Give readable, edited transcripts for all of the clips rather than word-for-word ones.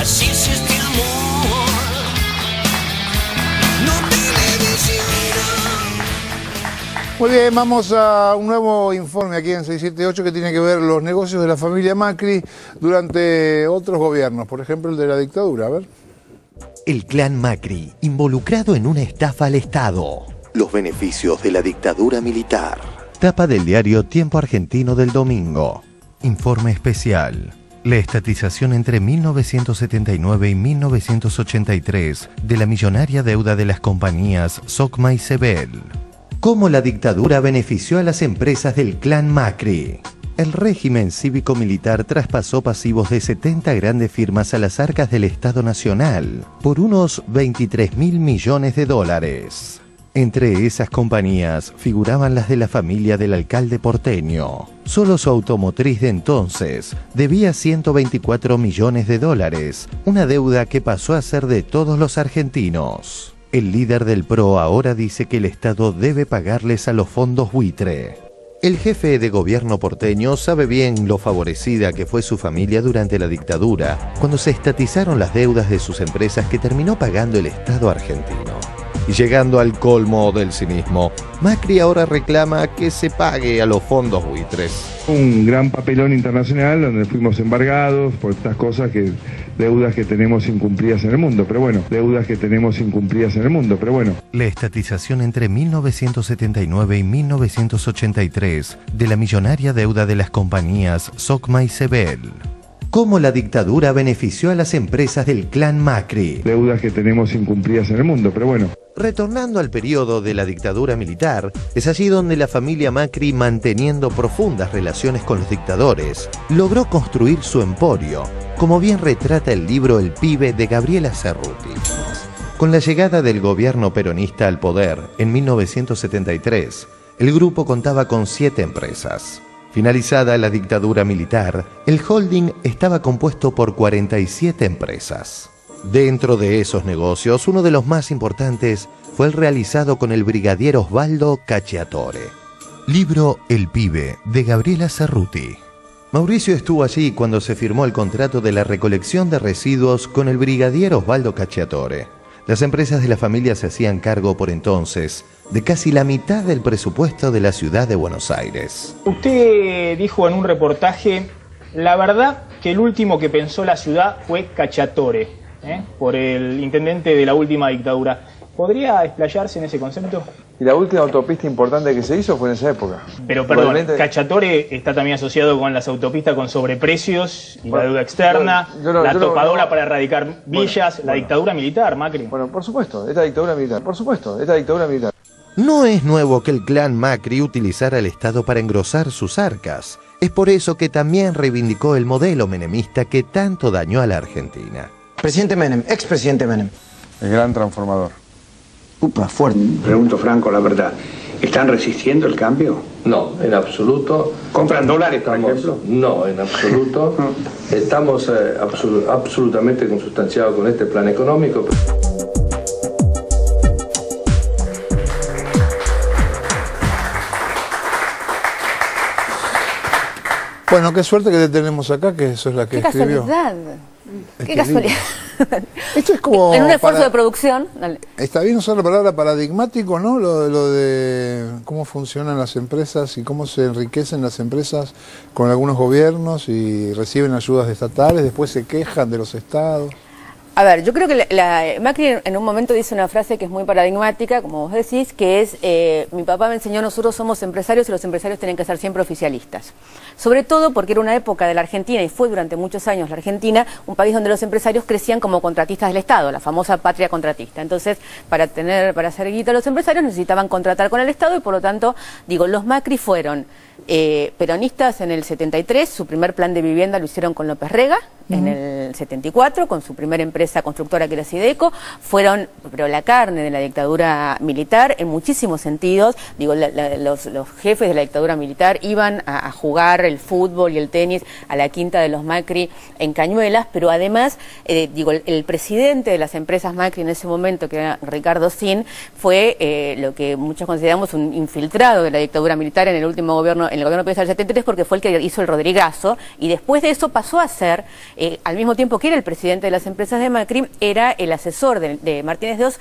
así es este amor. No televisión. Muy bien, vamos a un nuevo informe aquí en 678 que tiene que ver los negocios de la familia Macri durante otros gobiernos, por ejemplo el de la dictadura. A ver. El clan Macri, involucrado en una estafa al Estado. Los beneficios de la dictadura militar. Tapa del diario Tiempo Argentino del domingo. Informe especial. La estatización entre 1979 y 1983 de la millonaria deuda de las compañías Socma y Sebel. Cómo la dictadura benefició a las empresas del clan Macri. El régimen cívico-militar traspasó pasivos de 70 grandes firmas a las arcas del Estado Nacional por unos 23.000 millones de dólares. Entre esas compañías figuraban las de la familia del alcalde porteño. Solo su automotriz de entonces debía 124 millones de dólares, una deuda que pasó a ser de todos los argentinos. El líder del PRO ahora dice que el Estado debe pagarles a los fondos buitre. El jefe de gobierno porteño sabe bien lo favorecida que fue su familia durante la dictadura, cuando se estatizaron las deudas de sus empresas que terminó pagando el Estado argentino. Y llegando al colmo del cinismo, Macri ahora reclama que se pague a los fondos buitres. Un gran papelón internacional donde fuimos embargados por estas cosas, que deudas que tenemos incumplidas en el mundo, pero bueno, La estatización entre 1979 y 1983 de la millonaria deuda de las compañías Socma y Sebel. Cómo la dictadura benefició a las empresas del clan Macri. Deudas que tenemos incumplidas en el mundo, pero bueno. Retornando al periodo de la dictadura militar, es allí donde la familia Macri, manteniendo profundas relaciones con los dictadores, logró construir su emporio, como bien retrata el libro El Pibe de Gabriela Cerruti. Con la llegada del gobierno peronista al poder en 1973, el grupo contaba con 7 empresas. Finalizada la dictadura militar, el holding estaba compuesto por 47 empresas. Dentro de esos negocios, uno de los más importantes fue el realizado con el brigadier Osvaldo Cacciatore. Libro El Pibe, de Gabriela Cerruti. Mauricio estuvo allí cuando se firmó el contrato de la recolección de residuos con el brigadier Osvaldo Cacciatore. Las empresas de la familia se hacían cargo por entonces de casi la mitad del presupuesto de la ciudad de Buenos Aires. Usted dijo en un reportaje, la verdad que el último que pensó la ciudad fue Cacciatore, por el intendente de la última dictadura. ¿Podría explayarse en ese concepto? Y la última autopista importante que se hizo fue en esa época. Pero perdón, Cacciatore está también asociado con las autopistas con sobreprecios y la deuda externa, la topadora para erradicar villas, la dictadura militar, Macri. Bueno, por supuesto, esta dictadura militar. No es nuevo que el clan Macri utilizara el Estado para engrosar sus arcas. Es por eso que también reivindicó el modelo menemista que tanto dañó a la Argentina. Presidente Menem, expresidente Menem. El gran transformador. Upa, fuerte. Pregunto franco, la verdad. ¿Están resistiendo el cambio? No, en absoluto. ¿Compran dólares, por ejemplo? No, en absoluto. Estamos absolutamente consustanciados con este plan económico. Bueno, qué suerte que te tenemos acá, que eso es la que escribió. Qué casualidad. Esto es como en un esfuerzo de producción. Dale. Está bien usar la palabra paradigmático, ¿no? Lo de cómo funcionan las empresas y cómo se enriquecen las empresas con algunos gobiernos y reciben ayudas estatales, después se quejan de los estados. A ver, yo creo que Macri en un momento dice una frase que es muy paradigmática, como vos decís, que es, mi papá me enseñó, nosotros somos empresarios y los empresarios tienen que ser siempre oficialistas. Sobre todo porque era una época de la Argentina, y fue durante muchos años la Argentina, un país donde los empresarios crecían como contratistas del Estado, la famosa patria contratista. Entonces, para hacer guita los empresarios necesitaban contratar con el Estado y por lo tanto, digo, los Macri fueron peronistas en el 73, su primer plan de vivienda lo hicieron con López Rega, en el 74, con su primera empresa constructora que era Sideco, fueron, pero la carne de la dictadura militar en muchísimos sentidos, digo, los jefes de la dictadura militar iban a jugar el fútbol y el tenis a la quinta de los Macri en Cañuelas, pero además, digo, el presidente de las empresas Macri en ese momento, que era Ricardo Sin, fue lo que muchos consideramos un infiltrado de la dictadura militar en el último gobierno en el gobierno peronista del 73 porque fue el que hizo el Rodrigazo, y después de eso pasó a ser, al mismo tiempo que era el presidente de las empresas de Macri, era el asesor de Martínez de Oz.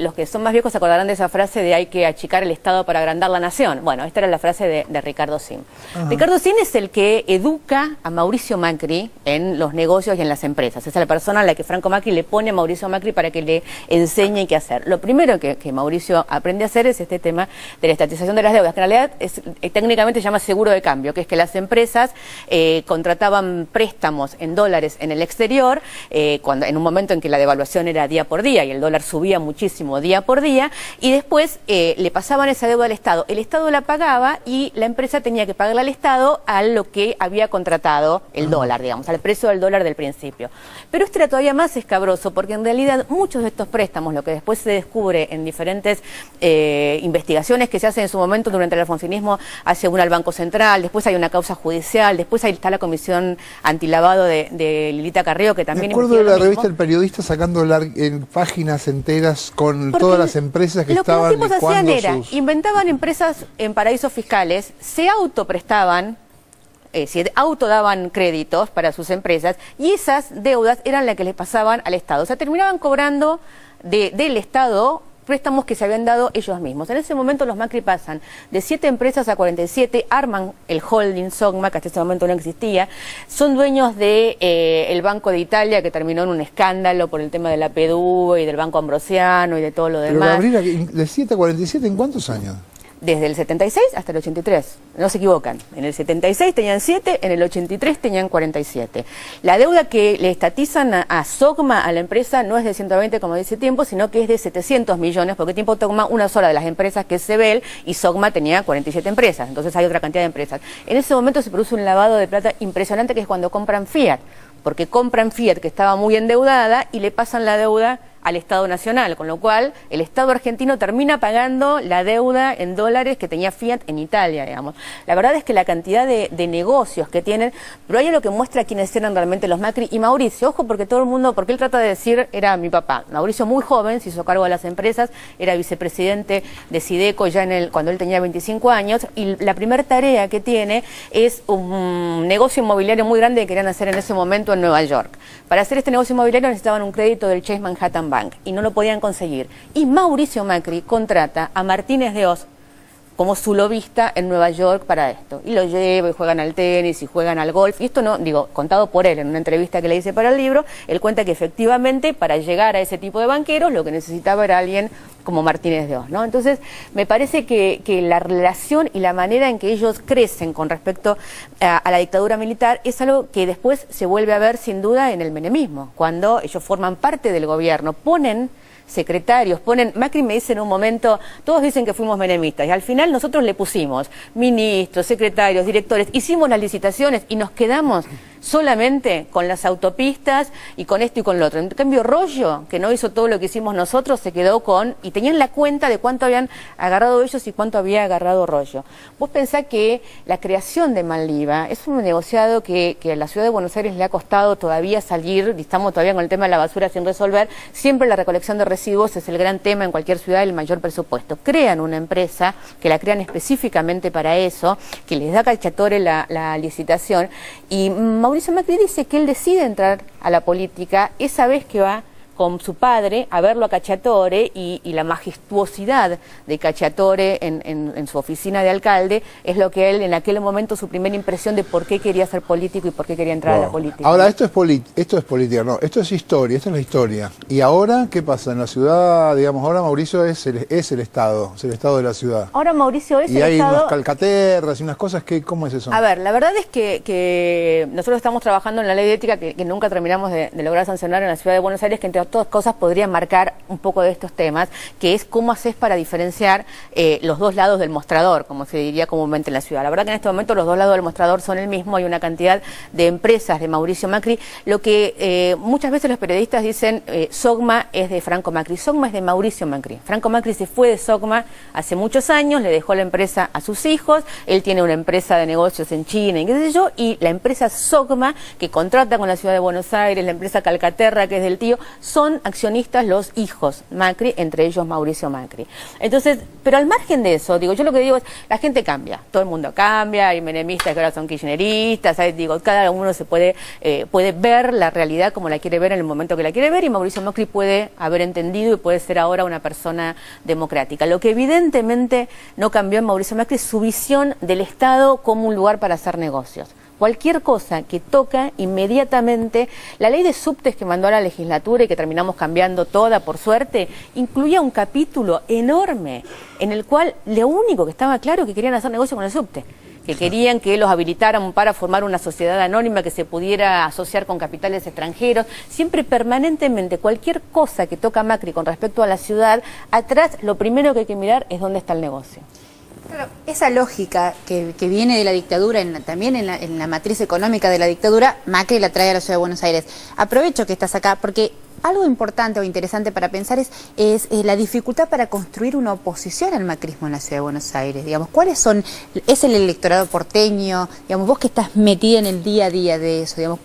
Los que son más viejos se acordarán de esa frase de hay que achicar el Estado para agrandar la nación. Bueno, esta era la frase de Ricardo Sim. Ricardo Sim es el que educa a Mauricio Macri en los negocios y en las empresas. Es la persona a la que Franco Macri le pone a Mauricio Macri para que le enseñe qué hacer. Lo primero que Mauricio aprende a hacer es este tema de la estatización de las deudas, que en realidad técnicamente se llama seguro de cambio, que es que las empresas contrataban préstamos en dólares en el exterior, en un momento en que la devaluación era día por día y el dólar subía muchísimo día por día, y después le pasaban esa deuda al Estado. El Estado la pagaba y la empresa tenía que pagarle al Estado a lo que había contratado el dólar, digamos, al precio del dólar del principio. Pero esto era todavía más escabroso porque en realidad muchos de estos préstamos, lo que después se descubre en diferentes investigaciones que se hacen en su momento durante el alfonsinismo hacia una al Banco Central, después hay una causa judicial, después ahí está la comisión antilavado de Lilita Carrió, que también... Me acuerdo de la revista El Periodista sacando en páginas enteras con todas las empresas que estaban licuando. Lo que los tipos hacían era, inventaban empresas en paraísos fiscales, se autoprestaban, autodaban créditos para sus empresas, y esas deudas eran las que les pasaban al Estado. O sea, terminaban cobrando del Estado préstamos que se habían dado ellos mismos. En ese momento los Macri pasan de 7 empresas a 47, arman el holding Sogma, que hasta ese momento no existía, son dueños de el Banco de Italia, que terminó en un escándalo por el tema de la PDU y del Banco Ambrosiano y de todo lo demás. Pero Gabriela, de 7 a 47, ¿en cuántos años? Desde el 76 hasta el 83, no se equivocan. En el 76 tenían 7, en el 83 tenían 47. La deuda que le estatizan a Sogma, a la empresa, no es de 120 como dice Tiempo, sino que es de 700 millones, porque Tiempo toma una sola de las empresas que es Sebel, y Sogma tenía 47 empresas, entonces hay otra cantidad de empresas. En ese momento se produce un lavado de plata impresionante, que es cuando compran Fiat, porque compran Fiat, que estaba muy endeudada, y le pasan la deuda al Estado Nacional, con lo cual el Estado argentino termina pagando la deuda en dólares que tenía Fiat en Italia, digamos. La verdad es que la cantidad de negocios que tienen, pero hay algo que muestra quiénes eran realmente los Macri y Mauricio. Ojo, porque todo el mundo, porque él trata de decir, era mi papá. Mauricio muy joven, se hizo cargo de las empresas, era vicepresidente de Sideco ya cuando él tenía 25 años, y la primera tarea que tiene es un negocio inmobiliario muy grande que querían hacer en ese momento en Nueva York. Para hacer este negocio inmobiliario necesitaban un crédito del Chase Manhattan Bank y no lo podían conseguir. Y Mauricio Macri contrata a Martínez de Oz como su lobista en Nueva York para esto. Y lo lleva y juegan al tenis y juegan al golf. Y esto no, digo, contado por él en una entrevista que le hice para el libro, él cuenta que efectivamente para llegar a ese tipo de banqueros lo que necesitaba era alguien como Martínez de Oz, ¿no? Entonces, me parece que la relación y la manera en que ellos crecen con respecto a la dictadura militar es algo que después se vuelve a ver sin duda en el menemismo, cuando ellos forman parte del gobierno, ponen secretarios, Macri me dice en un momento, todos dicen que fuimos menemistas, y al final nosotros le pusimos ministros, secretarios, directores, hicimos las licitaciones y nos quedamos solamente con las autopistas y con esto y con lo otro. En cambio, Roggio, que no hizo todo lo que hicimos nosotros, se quedó y tenían la cuenta de cuánto habían agarrado ellos y cuánto había agarrado Roggio. Vos pensás que la creación de Malviva es un negociado que a la ciudad de Buenos Aires le ha costado todavía salir, y estamos todavía con el tema de la basura sin resolver. Siempre la recolección de residuos es el gran tema en cualquier ciudad, el mayor presupuesto. Crean una empresa, que la crean específicamente para eso, que les da Cacciatore la licitación, y Mauricio Macri dice que él decide entrar a la política esa vez que va con su padre a verlo a Cacciatore, y la majestuosidad de Cacciatore en su oficina de alcalde es lo que él, en aquel momento, su primera impresión de por qué quería ser político y por qué quería entrar a la política. Ahora, esto es política, no, esto es historia, esta es la historia. ¿Y ahora qué pasa? En la ciudad, digamos, ahora Mauricio es el Estado, es el Estado de la ciudad. Ahora Mauricio es el Estado. Y hay unas calcaterras y unas cosas que, ¿cómo es eso? A ver, la verdad es que nosotros estamos trabajando en la ley de ética que nunca terminamos de lograr sancionar en la ciudad de Buenos Aires, que entre todas cosas podrían marcar un poco de estos temas, que es cómo haces para diferenciar los dos lados del mostrador, como se diría comúnmente en la ciudad. La verdad que en este momento los dos lados del mostrador son el mismo, hay una cantidad de empresas de Mauricio Macri. Lo que muchas veces los periodistas dicen, Sogma es de Franco Macri. Sogma es de Mauricio Macri. Franco Macri se fue de Sogma hace muchos años, le dejó la empresa a sus hijos, él tiene una empresa de negocios en China y qué sé yo, y la empresa Sogma, que contrata con la ciudad de Buenos Aires, la empresa Calcaterra, que es del tío, son accionistas los hijos Macri, entre ellos Mauricio Macri. Entonces, pero al margen de eso, digo, yo lo que digo es, la gente cambia, todo el mundo cambia, hay menemistas que ahora son kirchneristas, digo, cada uno se puede ver la realidad como la quiere ver en el momento que la quiere ver, y Mauricio Macri puede haber entendido y puede ser ahora una persona democrática. Lo que evidentemente no cambió en Mauricio Macri es su visión del Estado como un lugar para hacer negocios. Cualquier cosa que toca inmediatamente, la ley de subtes que mandó a la legislatura y que terminamos cambiando toda, por suerte, incluía un capítulo enorme en el cual lo único que estaba claro es que querían hacer negocio con el subte, que querían que los habilitaran para formar una sociedad anónima que se pudiera asociar con capitales extranjeros, siempre permanentemente, cualquier cosa que toca Macri con respecto a la ciudad, atrás lo primero que hay que mirar es dónde está el negocio. Claro, esa lógica que viene de la dictadura, también en la matriz económica de la dictadura, Macri la trae a la Ciudad de Buenos Aires. Aprovecho que estás acá porque algo importante o interesante para pensar es la dificultad para construir una oposición al macrismo en la Ciudad de Buenos Aires. Digamos, ¿cuáles son? ¿Es el electorado porteño? Digamos, vos que estás metida en el día a día de eso, digamos,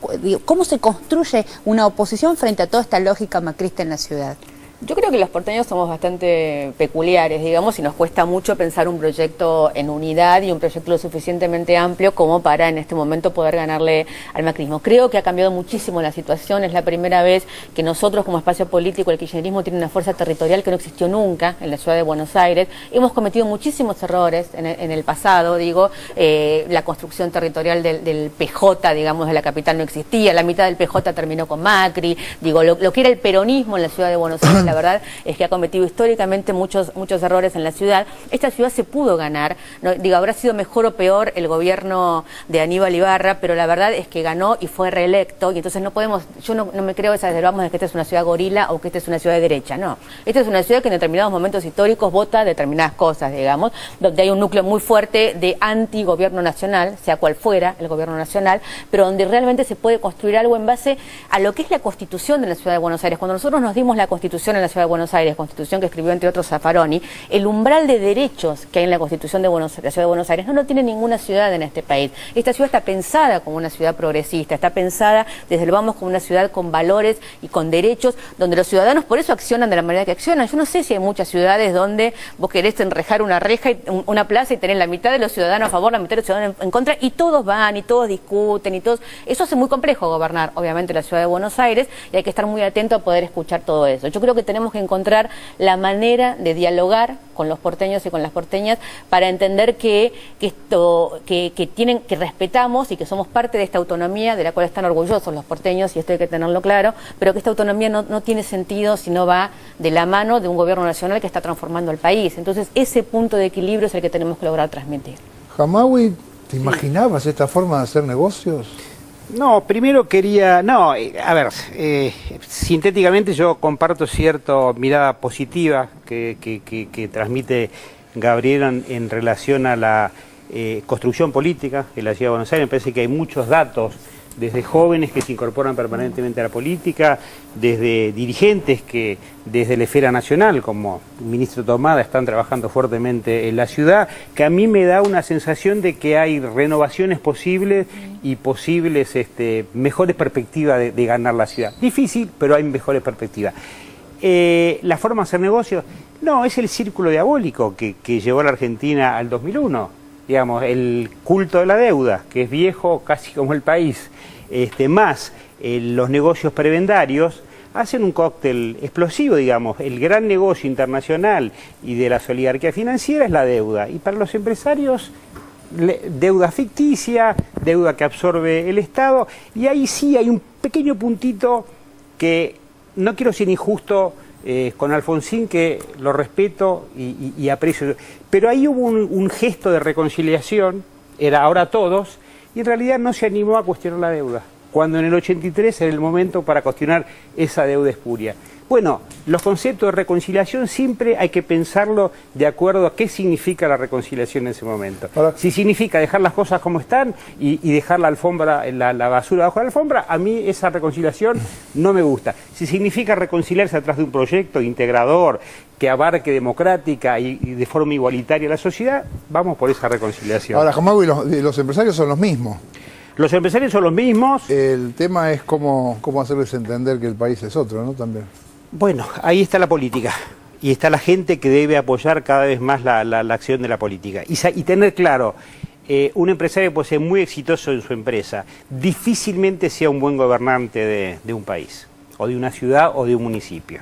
¿cómo se construye una oposición frente a toda esta lógica macrista en la ciudad? Yo creo que los porteños somos bastante peculiares, digamos, y nos cuesta mucho pensar un proyecto en unidad y un proyecto lo suficientemente amplio como para en este momento poder ganarle al macrismo. Creo que ha cambiado muchísimo la situación, es la primera vez que nosotros como espacio político, el kirchnerismo tiene una fuerza territorial que no existió nunca en la Ciudad de Buenos Aires. Hemos cometido muchísimos errores en el pasado, digo, la construcción territorial del PJ, digamos, de la capital no existía, la mitad del PJ terminó con Macri, digo, lo que era el peronismo en la Ciudad de Buenos Aires, la verdad es que ha cometido históricamente muchos errores en la ciudad. Esta ciudad se pudo ganar, no, digo, habrá sido mejor o peor el gobierno de Aníbal Ibarra, pero la verdad es que ganó y fue reelecto, y entonces no podemos, yo no me creo esa de vamos de que esta es una ciudad gorila o que esta es una ciudad de derecha, no. Esta es una ciudad que en determinados momentos históricos vota determinadas cosas, digamos, donde hay un núcleo muy fuerte de anti-gobierno nacional, sea cual fuera el gobierno nacional, pero donde realmente se puede construir algo en base a lo que es la Constitución de la Ciudad de Buenos Aires. Cuando nosotros nos dimos la Constitución en la Ciudad de Buenos Aires, Constitución que escribió entre otros Zaffaroni, el umbral de derechos que hay en la Constitución de la Ciudad de Buenos Aires no lo tiene ninguna ciudad en este país. Esta ciudad está pensada como una ciudad progresista, está pensada desde el vamos como una ciudad con valores y con derechos, donde los ciudadanos por eso accionan de la manera que accionan. Yo no sé si hay muchas ciudades donde vos querés enrejar una reja, una plaza y tenés la mitad de los ciudadanos a favor, la mitad de los ciudadanos en contra, y todos van y todos discuten y todos. Eso hace muy complejo gobernar, obviamente, la Ciudad de Buenos Aires, y hay que estar muy atento a poder escuchar todo eso. Yo creo que tenemos que encontrar la manera de dialogar con los porteños y con las porteñas para entender que respetamos y que somos parte de esta autonomía de la cual están orgullosos los porteños, y esto hay que tenerlo claro, pero que esta autonomía no tiene sentido si no va de la mano de un gobierno nacional que está transformando el país. Entonces ese punto de equilibrio es el que tenemos que lograr transmitir. Hamaoui, ¿te imaginabas esta forma de hacer negocios? No, primero quería, a ver, sintéticamente yo comparto cierta mirada positiva que transmite Gabriel en relación a la construcción política en la Ciudad de Buenos Aires. Me parece que hay muchos datos, desde jóvenes que se incorporan permanentemente a la política, desde dirigentes que desde la esfera nacional, como el ministro Tomada, están trabajando fuertemente en la ciudad, que a mí me da una sensación de que hay renovaciones posibles y posibles mejores perspectivas de ganar la ciudad. Difícil, pero hay mejores perspectivas. La forma de hacer negocios, no, es el círculo diabólico que llevó a la Argentina al 2001. Digamos, el culto de la deuda, que es viejo casi como el país, más los negocios prebendarios, hacen un cóctel explosivo, digamos. El gran negocio internacional y de la oligarquía financiera es la deuda. Y para los empresarios, deuda ficticia, deuda que absorbe el Estado. Y ahí sí hay un pequeño puntito que no quiero ser injusto con Alfonsín, que lo respeto y aprecio, pero ahí hubo un gesto de reconciliación, era ahora todos, y en realidad no se animó a cuestionar la deuda, cuando en el 83 era el momento para cuestionar esa deuda espuria. Bueno, los conceptos de reconciliación siempre hay que pensarlo de acuerdo a qué significa la reconciliación en ese momento. Si significa dejar las cosas como están y dejar la alfombra, la basura bajo la alfombra, a mí esa reconciliación no me gusta. Si significa reconciliarse atrás de un proyecto integrador que abarque democrática y de forma igualitaria la sociedad, vamos por esa reconciliación. Ahora, Hamaoui, los empresarios son los mismos. Los empresarios son los mismos. El tema es cómo hacerles entender que el país es otro, ¿no? También. Bueno, ahí está la política. Y está la gente que debe apoyar cada vez más la acción de la política. Y tener claro, un empresario puede ser muy exitoso en su empresa, difícilmente sea un buen gobernante de un país, o de una ciudad o de un municipio.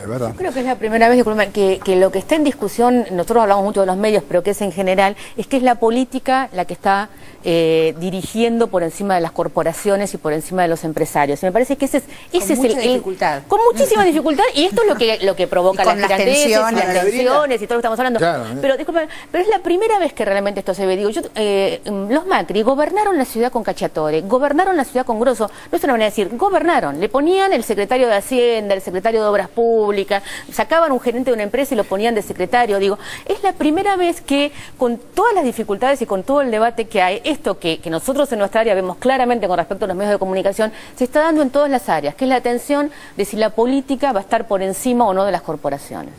Es verdad. Yo creo que es la primera vez que lo que está en discusión, nosotros hablamos mucho de los medios, pero que es en general, es que es la política la que está dirigiendo por encima de las corporaciones y por encima de los empresarios. Y me parece que ese es dificultad. Con muchísima dificultad, y esto es lo que provoca las tiranteses y las tensiones y todo lo que estamos hablando. Claro, pero disculpen, pero es la primera vez que realmente esto se ve. Digo, los Macri gobernaron la ciudad con Cacciatore, gobernaron la ciudad con Grosso. No es una manera de decir, gobernaron, le ponían el secretario de Hacienda, el secretario de Obras Públicas, sacaban un gerente de una empresa y lo ponían de secretario. Digo, es la primera vez que, con todas las dificultades y con todo el debate que hay, esto que nosotros en nuestra área vemos claramente con respecto a los medios de comunicación, se está dando en todas las áreas, que es la atención de si la política va a estar por encima o no de las corporaciones.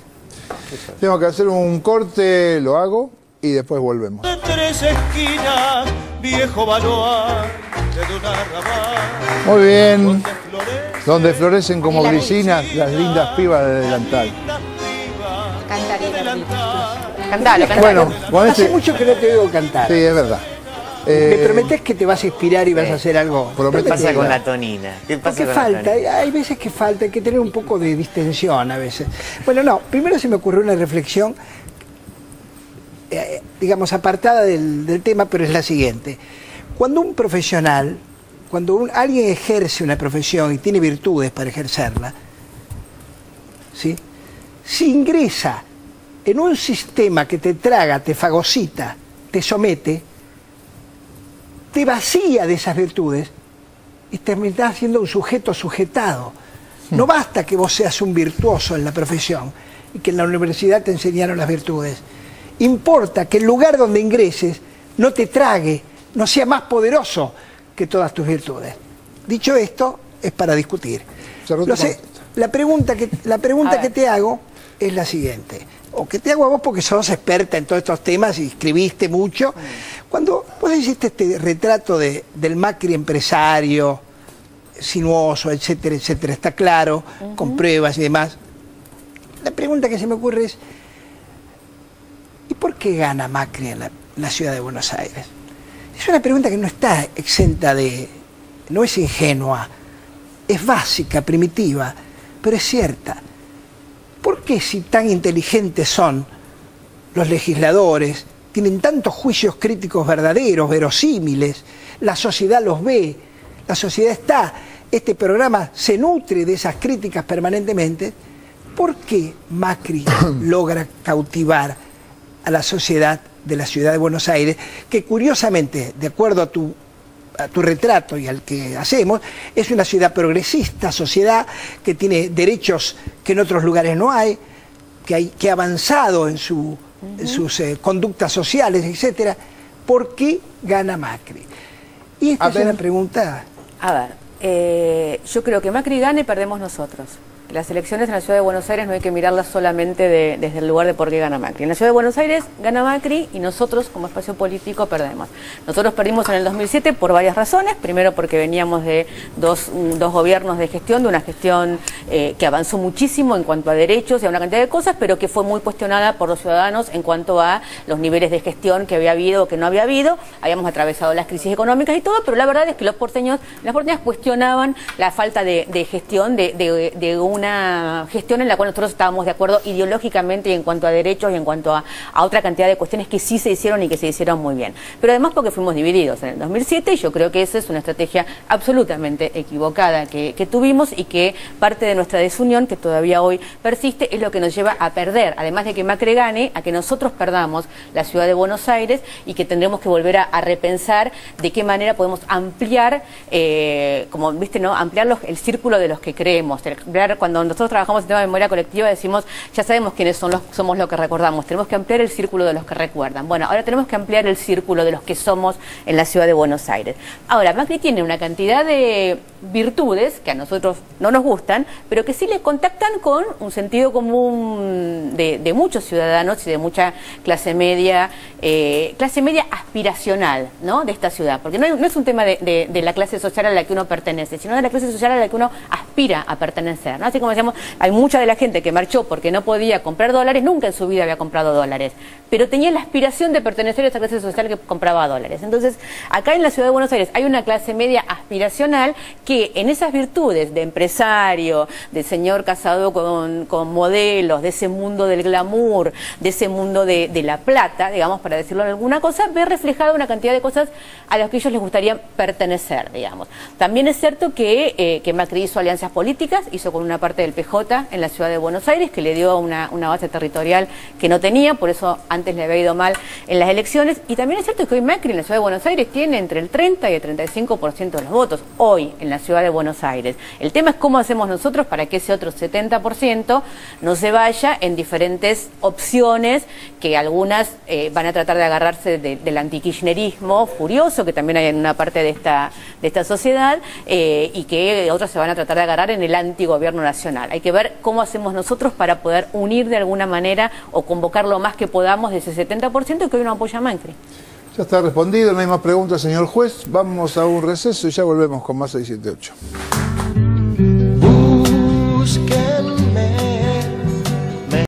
Tengo que hacer un corte, lo hago y después volvemos. De tres esquinas, viejo baluarte de una arrabal. Muy bien. Donde florecen como grisinas las lindas pibas de delantal. Cantalo. Bueno, con Hace este... mucho que no te oigo cantar. Sí, es verdad. ¿Me prometés que te vas a inspirar y vas a hacer algo? ¿Qué pasa con la tonina? ¿Qué pasa con falta? la tonina? Hay veces que falta, hay que tener un poco de distensión a veces. Bueno, no, primero se me ocurrió una reflexión, digamos, apartada del tema, pero es la siguiente. Cuando un profesional, alguien ejerce una profesión y tiene virtudes para ejercerla, ¿sí? Si ingresa en un sistema que te traga, te fagocita, te somete, te vacía de esas virtudes y terminás siendo un sujeto sujetado. No basta que vos seas un virtuoso en la profesión y que en la universidad te enseñaron las virtudes. Importa que el lugar donde ingreses no te trague, no sea más poderoso que todas tus virtudes. Dicho esto, es para discutir. La pregunta que te hago es la siguiente, o que te hago a vos porque sos experta en todos estos temas y escribiste mucho. Cuando vos hiciste este retrato del Macri empresario, sinuoso, etcétera, etcétera, está claro, con pruebas y demás, la pregunta que se me ocurre es, ¿y por qué gana Macri en la ciudad de Buenos Aires? Es una pregunta que no está exenta no es ingenua, es básica, primitiva, pero es cierta. ¿Por qué, si tan inteligentes son los legisladores, tienen tantos juicios críticos verdaderos, verosímiles, la sociedad los ve, la sociedad está, este programa se nutre de esas críticas permanentemente, ¿por qué Macri logra cautivar a la sociedad de la ciudad de Buenos Aires, que curiosamente, de acuerdo a tu retrato y al que hacemos, es una ciudad progresista, sociedad que tiene derechos que en otros lugares no hay, que ha avanzado en sus conductas sociales, etcétera? ¿Por qué gana Macri? Y esta es una pregunta... A ver, yo creo que Macri gane y perdemos nosotros. Las elecciones en la ciudad de Buenos Aires no hay que mirarlas solamente desde el lugar de por qué gana Macri. En la ciudad de Buenos Aires gana Macri y nosotros como espacio político perdemos. Nosotros perdimos en el 2007 por varias razones. Primero porque veníamos de dos gobiernos de gestión, de una gestión que avanzó muchísimo en cuanto a derechos y a una cantidad de cosas, pero que fue muy cuestionada por los ciudadanos en cuanto a los niveles de gestión que había habido o que no había habido. Habíamos atravesado las crisis económicas y todo, pero la verdad es que las porteñas cuestionaban la falta de gestión de una gestión en la cual nosotros estábamos de acuerdo ideológicamente y en cuanto a derechos y en cuanto a otra cantidad de cuestiones que sí se hicieron y que se hicieron muy bien. Pero además porque fuimos divididos en el 2007 y yo creo que esa es una estrategia absolutamente equivocada que tuvimos y que parte de nuestra desunión, que todavía hoy persiste, es lo que nos lleva a perder, además de que Macri gane, a que nosotros perdamos la ciudad de Buenos Aires y que tendremos que volver a repensar de qué manera podemos ampliar, como viste, ¿no? Ampliar el círculo de los que creemos, cuando nosotros trabajamos en tema de memoria colectiva decimos, ya sabemos quiénes somos los que recordamos, tenemos que ampliar el círculo de los que recuerdan. Bueno, ahora tenemos que ampliar el círculo de los que somos en la ciudad de Buenos Aires. Ahora, Macri tiene una cantidad de virtudes que a nosotros no nos gustan, pero que sí le contactan con un sentido común de muchos ciudadanos y de mucha clase media aspiracional, ¿no?, de esta ciudad, porque no es un tema de la clase social a la que uno pertenece, sino de la clase social a la que uno aspira a pertenecer, ¿no? Así como decíamos, hay mucha de la gente que marchó porque no podía comprar dólares, nunca en su vida había comprado dólares, pero tenía la aspiración de pertenecer a esa clase social que compraba dólares. Entonces, acá en la ciudad de Buenos Aires hay una clase media aspiracional que en esas virtudes de empresario, de señor casado con modelos, de ese mundo del glamour, de ese mundo de la plata, digamos, para decirlo en alguna cosa, ve reflejada una cantidad de cosas a las que ellos les gustaría pertenecer, digamos. También es cierto que Macri hizo alianzas políticas, hizo con una parte del PJ en la ciudad de Buenos Aires, que le dio una base territorial que no tenía, por eso antes le había ido mal en las elecciones, y también es cierto que hoy Macri en la ciudad de Buenos Aires tiene entre el 30 y el 35% de los votos, hoy en la ciudad de Buenos Aires. El tema es cómo hacemos nosotros para que ese otro 70% no se vaya en diferentes opciones, que algunas van a tratar de agarrarse del antikirchnerismo furioso, que también hay en una parte de esta sociedad, y que otras se van a tratar de agarrar en el antigobierno nacional. Hay que ver cómo hacemos nosotros para poder unir de alguna manera o convocar lo más que podamos de ese 70% que hoy no apoya a Macri. Ya está respondido, no hay más preguntas, señor juez. Vamos a un receso y ya volvemos con más 678.